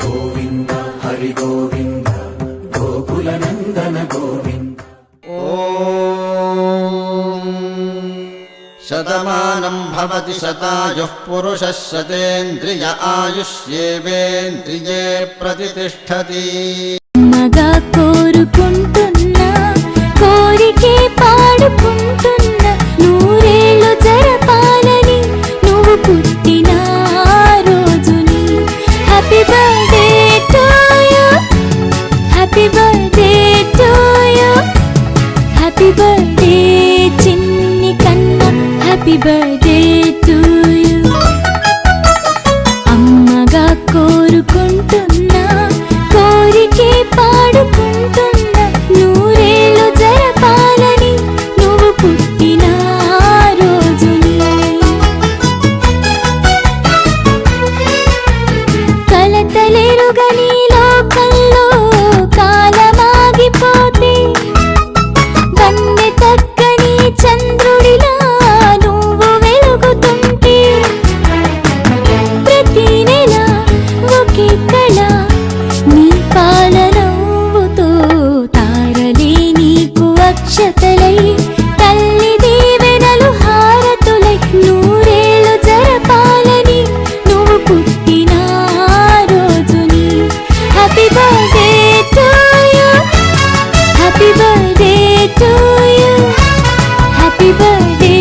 గోవింద హరి గోవింద గోకుల నందన గోవింద. శతమానం భవతి శతాయుః పురుషः శతేంద్రియ ఆయుష్యేవేంద్రియే ప్రతిష్ఠతి. మగా కోరుకుంటున్నా కోరికే పాడుకుంటున్నా నూరేళ్ళు జరపాలని నువ్వు పుట్టిన రోజుని. Happy birthday to you, happy birthday to you, happy birthday చిన్ని కన్నా, హ్యాపీ బర్త్డే టు యు. అమ్మగా కోరుకుంటున్నా కోరికే పాడుకుంటున్నా నూరేళ్ళు జరపాలని నువ్వు పుట్టిన రోజుని. కలతలెరుగని లోకంలో కాలమాగిపోతే వన్నె తక్కని చంద్రుడిలా నువ్వు వెలుగుతుంటే ప్రతి నెల ఒకే కళ నీ పాలనవ్వుతో తారలే నీకు అక్షతలై తల్లి దీవెనలు హారతులై నూరేళ్ళు జరపాలని నువ్వు పుట్టిన రోజుని. Happy birthday to you, happy birthday to you, happy birthday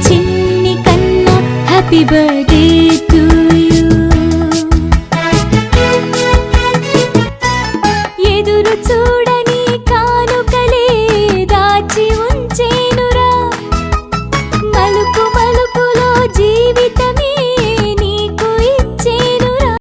చిన్ని కన్నా, హ్యాపీ బర్త్డే